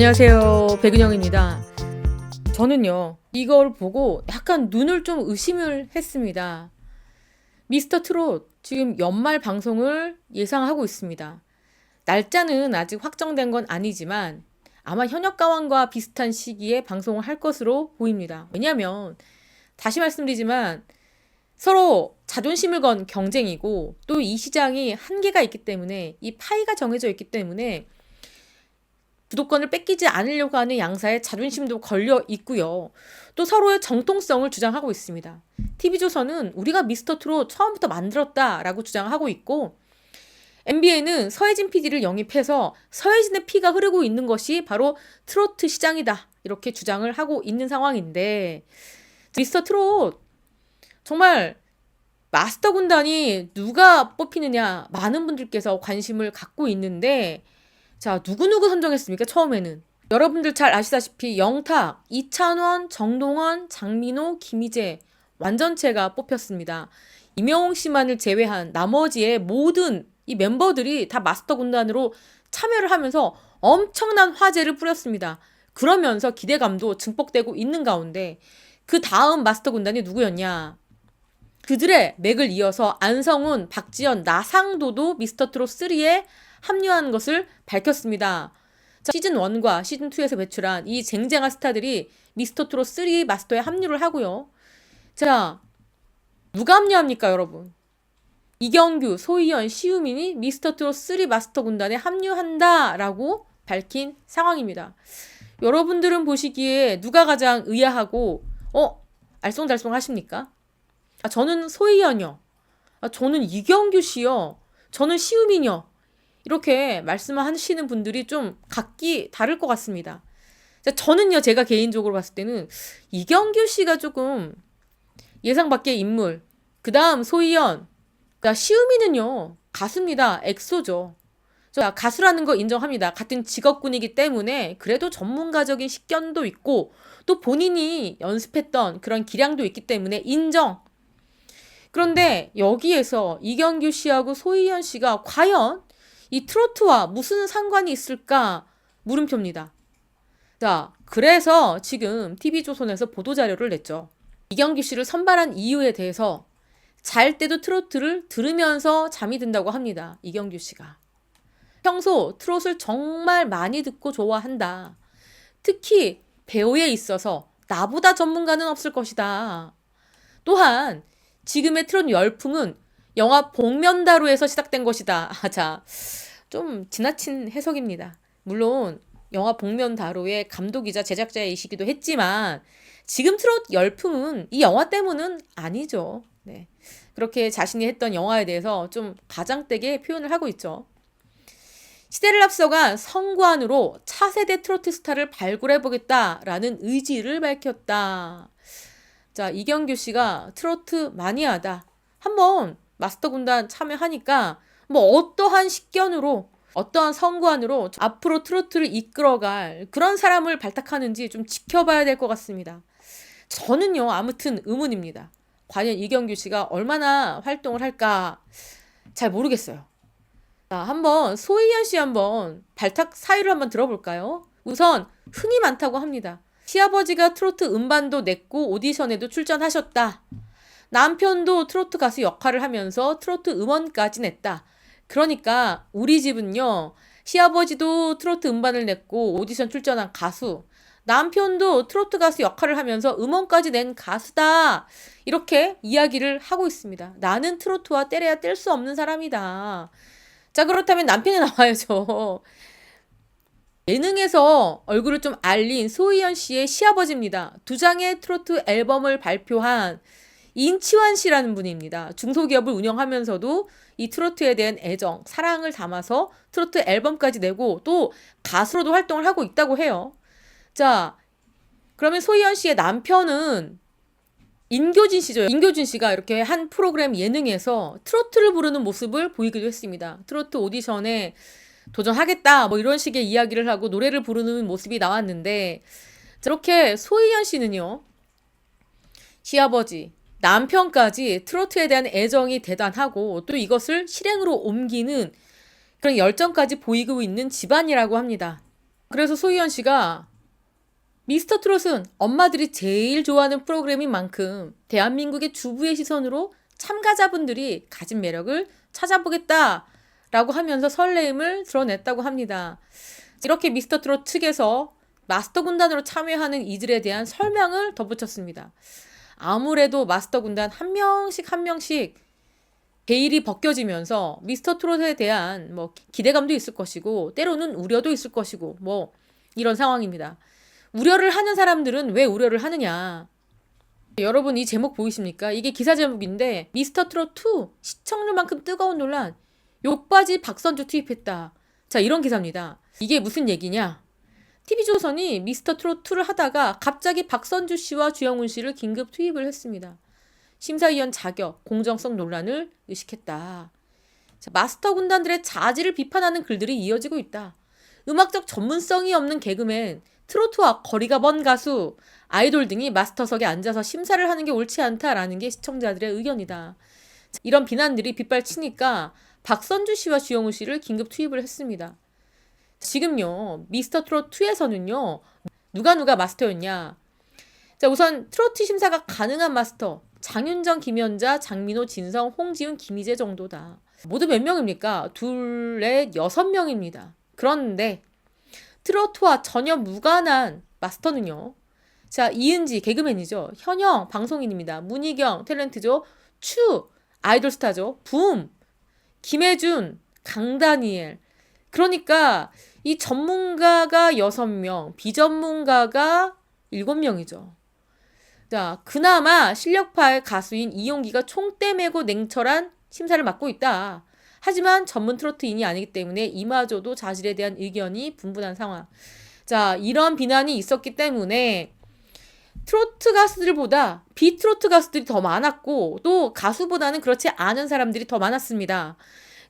안녕하세요. 백은영입니다. 저는요, 이걸 보고 약간 눈을 좀 의심을 했습니다. 미스터 트롯 지금 연말 방송을 예상하고 있습니다. 날짜는 아직 확정된 건 아니지만 아마 현역가왕과 비슷한 시기에 방송을 할 것으로 보입니다. 왜냐하면 다시 말씀드리지만 서로 자존심을 건 경쟁이고 또 이 시장이 한계가 있기 때문에 이 파이가 정해져 있기 때문에 주도권을 뺏기지 않으려고 하는 양사의 자존심도 걸려 있고요. 또 서로의 정통성을 주장하고 있습니다. TV조선은 우리가 미스터 트롯 처음부터 만들었다라고 주장하고 있고 MBN은 서혜진 PD를 영입해서 서혜진의 피가 흐르고 있는 것이 바로 트로트 시장이다. 이렇게 주장을 하고 있는 상황인데 미스터 트롯 정말 마스터 군단이 누가 뽑히느냐 많은 분들께서 관심을 갖고 있는데 자, 누구누구 선정했습니까? 처음에는. 여러분들 잘 아시다시피 영탁, 이찬원, 정동원, 장민호, 김희재 완전체가 뽑혔습니다. 임영웅 씨만을 제외한 나머지의 모든 이 멤버들이 다 마스터 군단으로 참여를 하면서 엄청난 화제를 뿌렸습니다. 그러면서 기대감도 증폭되고 있는 가운데 그 다음 마스터 군단이 누구였냐? 그들의 맥을 이어서 안성훈, 박지연, 나상도도 미스터 트롯 3에 합류하는 것을 밝혔습니다. 시즌 1과 시즌 2에서 배출한 이 쟁쟁한 스타들이 미스터 트롯 3 마스터에 합류를 하고요. 자, 누가 합류합니까, 여러분? 이경규, 소희연, 시우민이 미스터 트롯 3 마스터 군단에 합류한다라고 밝힌 상황입니다. 여러분들은 보시기에 누가 가장 의아하고 알쏭달쏭 하십니까? 저는 소희연이요. 저는 이경규 씨요. 저는 시우민이요. 이렇게 말씀하시는 분들이 좀 각기 다를 것 같습니다. 저는요, 제가 개인적으로 봤을 때는 이경규 씨가 조금 예상 밖의 인물. 그 다음 소희연. 시우민은요, 가수입니다. 엑소죠. 저 가수라는 거 인정합니다. 같은 직업군이기 때문에 그래도 전문가적인 식견도 있고 또 본인이 연습했던 그런 기량도 있기 때문에 인정. 그런데 여기에서 이경규 씨하고 소희연 씨가 과연 이 트로트와 무슨 상관이 있을까 물음표입니다. 자, 그래서 지금 TV조선에서 보도자료를 냈죠. 이경규 씨를 선발한 이유에 대해서 잘 때도 트로트를 들으면서 잠이 든다고 합니다. 이경규 씨가. 평소 트롯을 정말 많이 듣고 좋아한다. 특히 배우에 있어서 나보다 전문가는 없을 것이다. 또한 지금의 트롯 열풍은 영화 복면다루에서 시작된 것이다. 자, 좀 지나친 해석입니다. 물론 영화 복면다루의 감독이자 제작자이시기도 했지만 지금 트롯 열풍은 이 영화 때문은 아니죠. 네. 그렇게 자신이 했던 영화에 대해서 좀 가장되게 표현을 하고 있죠. 시대를 앞서간 성관으로 차세대 트로트 스타를 발굴해보겠다라는 의지를 밝혔다. 자, 이경규 씨가 트로트 마니아다. 한번 마스터 군단 참여하니까 뭐 어떠한 식견으로 어떠한 성관으로 앞으로 트로트를 이끌어갈 그런 사람을 발탁하는지 좀 지켜봐야 될 것 같습니다. 저는요, 아무튼 의문입니다. 과연 이경규 씨가 얼마나 활동을 할까 잘 모르겠어요. 자, 한번 소희연 씨 한번 발탁 사유를 한번 들어볼까요? 우선 흥이 많다고 합니다. 시아버지가 트로트 음반도 냈고 오디션에도 출전하셨다. 남편도 트로트 가수 역할을 하면서 트로트 음원까지 냈다. 그러니까 우리 집은요, 시아버지도 트로트 음반을 냈고 오디션 출전한 가수, 남편도 트로트 가수 역할을 하면서 음원까지 낸 가수다. 이렇게 이야기를 하고 있습니다. 나는 트로트와 떼려야 뗄 수 없는 사람이다. 자, 그렇다면 남편이 나와야죠. 예능에서 얼굴을 좀 알린 소희연 씨의 시아버지입니다. 2장의 트로트 앨범을 발표한 인치환 씨라는 분입니다. 중소기업을 운영하면서도 이 트로트에 대한 애정, 사랑을 담아서 트로트 앨범까지 내고 또 가수로도 활동을 하고 있다고 해요. 자, 그러면 소희연 씨의 남편은 인교진 씨죠. 인교진 씨가 이렇게 한 프로그램 예능에서 트로트를 부르는 모습을 보이기도 했습니다. 트로트 오디션에 도전하겠다 뭐 이런 식의 이야기를 하고 노래를 부르는 모습이 나왔는데 저렇게 소희연 씨는요, 시아버지, 남편까지 트로트에 대한 애정이 대단하고 또 이것을 실행으로 옮기는 그런 열정까지 보이고 있는 집안이라고 합니다. 그래서 소희연 씨가 미스터 트롯은 엄마들이 제일 좋아하는 프로그램인 만큼 대한민국의 주부의 시선으로 참가자분들이 가진 매력을 찾아보겠다라고 하면서 설레임을 드러냈다고 합니다. 이렇게 미스터 트롯 측에서 마스터 군단으로 참여하는 이들에 대한 설명을 덧붙였습니다. 아무래도 마스터 군단 한 명씩 한 명씩 베일이 벗겨지면서 미스터 트롯에 대한 기대감도 있을 것이고 때로는 우려도 있을 것이고 이런 상황입니다. 우려를 하는 사람들은 왜 우려를 하느냐? 여러분 이 제목 보이십니까? 이게 기사 제목인데 미스터 트롯 2 시청률만큼 뜨거운 논란 욕바지 박선주 투입했다. 자, 이런 기사입니다. 이게 무슨 얘기냐? TV조선이 미스터 트롯 2를 하다가 갑자기 박선주 씨와 주영훈 씨를 긴급 투입을 했습니다. 심사위원 자격, 공정성 논란을 의식했다. 자, 마스터 군단들의 자질을 비판하는 글들이 이어지고 있다. 음악적 전문성이 없는 개그맨, 트로트와 거리가 먼 가수, 아이돌 등이 마스터석에 앉아서 심사를 하는 게 옳지 않다라는 게 시청자들의 의견이다. 이런 비난들이 빗발치니까 박선주 씨와 주영훈 씨를 긴급 투입을 했습니다. 지금요, 미스터 트롯 2에서는요, 누가 마스터였냐? 자, 우선 트로트 심사가 가능한 마스터, 장윤정, 김연자, 장민호, 진성, 홍지훈, 김희재 정도다. 모두 몇 명입니까? 둘, 넷, 6명입니다. 그런데 트로트와 전혀 무관한 마스터는요. 자, 이은지 개그맨이죠. 현영 방송인입니다. 문희경 탤런트죠. 추 아이돌 스타죠. 붐 김혜준 강다니엘. 그러니까 이 전문가가 6명, 비전문가가 7명이죠. 자, 그나마 실력파의 가수인 이용기가 총대 메고 냉철한 심사를 맡고 있다. 하지만 전문 트로트인이 아니기 때문에 이마저도 자질에 대한 의견이 분분한 상황. 자, 이런 비난이 있었기 때문에 트로트 가수들보다 비트로트 가수들이 더 많았고 또 가수보다는 그렇지 않은 사람들이 더 많았습니다.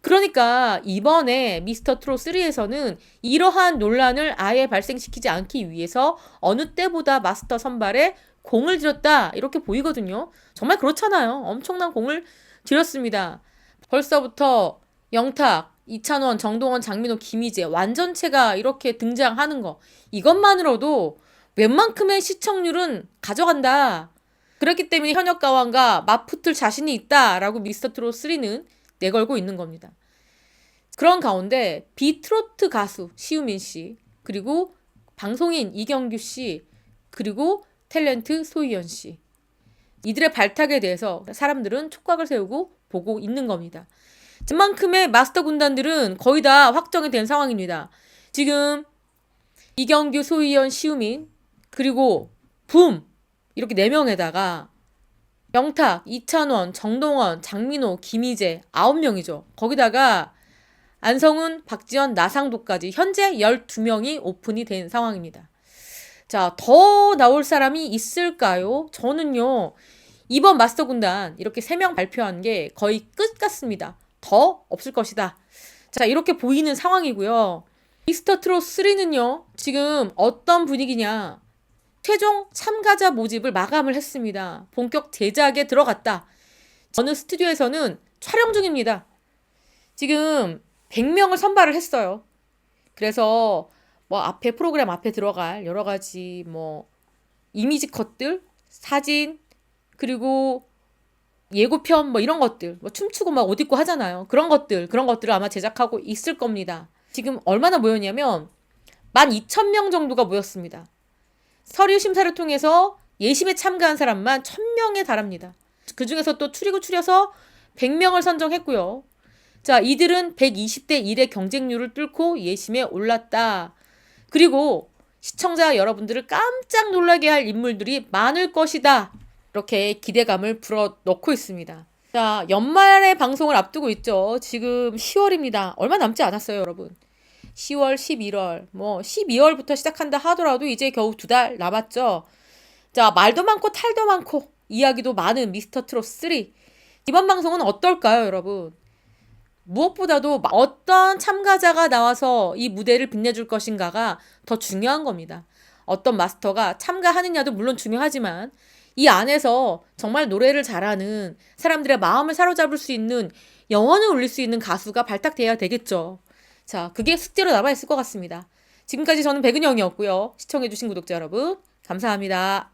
그러니까 이번에 미스터 트롯 3에서는 이러한 논란을 아예 발생시키지 않기 위해서 어느 때보다 마스터 선발에 공을 들였다 이렇게 보이거든요. 정말 그렇잖아요. 엄청난 공을 들였습니다. 벌써부터 영탁, 이찬원, 정동원, 장민호, 김희재 완전체가 이렇게 등장하는 거 이것만으로도 웬만큼의 시청률은 가져간다. 그렇기 때문에 현역가왕과 맞붙을 자신이 있다라고 미스터 트롯 3는 내걸고 있는 겁니다. 그런 가운데 비트로트 가수 시우민 씨, 그리고 방송인 이경규 씨, 그리고 탤런트 소희연 씨. 이들의 발탁에 대해서 사람들은 촉각을 세우고 보고 있는 겁니다. 그만큼의 마스터 군단들은 거의 다 확정이 된 상황입니다. 지금 이경규, 소희연, 시우민, 그리고 붐 이렇게 4명에다가 영탁, 이찬원, 정동원, 장민호, 김희재 9명이죠. 거기다가 안성훈, 박지원, 나상도까지 현재 12명이 오픈이 된 상황입니다. 자, 더 나올 사람이 있을까요? 저는요. 이번 마스터 군단 이렇게 3명 발표한 게 거의 끝 같습니다. 더 없을 것이다. 자, 이렇게 보이는 상황이고요. 미스터 트롯 3는요. 지금 어떤 분위기냐. 최종 참가자 모집을 마감을 했습니다. 본격 제작에 들어갔다. 어느 스튜디오에서는 촬영 중입니다. 지금 100명을 선발을 했어요. 그래서 앞에 프로그램 앞에 들어갈 여러 가지 이미지 컷들, 사진, 그리고 예고편 이런 것들, 춤추고 옷 입고 하잖아요. 그런 것들을 아마 제작하고 있을 겁니다. 지금 얼마나 모였냐면 12,000명 정도가 모였습니다. 서류 심사를 통해서 예심에 참가한 사람만 1,000명에 달합니다. 그 중에서 또 추려서 100명을 선정했고요. 자, 이들은 120대 1의 경쟁률을 뚫고 예심에 올랐다. 그리고 시청자 여러분들을 깜짝 놀라게 할 인물들이 많을 것이다. 이렇게 기대감을 불어넣고 있습니다. 자, 연말에 방송을 앞두고 있죠. 지금 10월입니다. 얼마 남지 않았어요, 여러분. 10월, 11월, 12월부터 시작한다 하더라도 이제 겨우 2달 남았죠. 자, 말도 많고 탈도 많고 이야기도 많은 미스터 트롯 3. 이번 방송은 어떨까요, 여러분? 무엇보다도 어떤 참가자가 나와서 이 무대를 빛내줄 것인가가 더 중요한 겁니다. 어떤 마스터가 참가하느냐도 물론 중요하지만 이 안에서 정말 노래를 잘하는 사람들의 마음을 사로잡을 수 있는 영혼을 울릴 수 있는 가수가 발탁돼야 되겠죠. 자, 그게 숙제로 남아있을 것 같습니다. 지금까지 저는 백은영이었고요. 시청해주신 구독자 여러분, 감사합니다.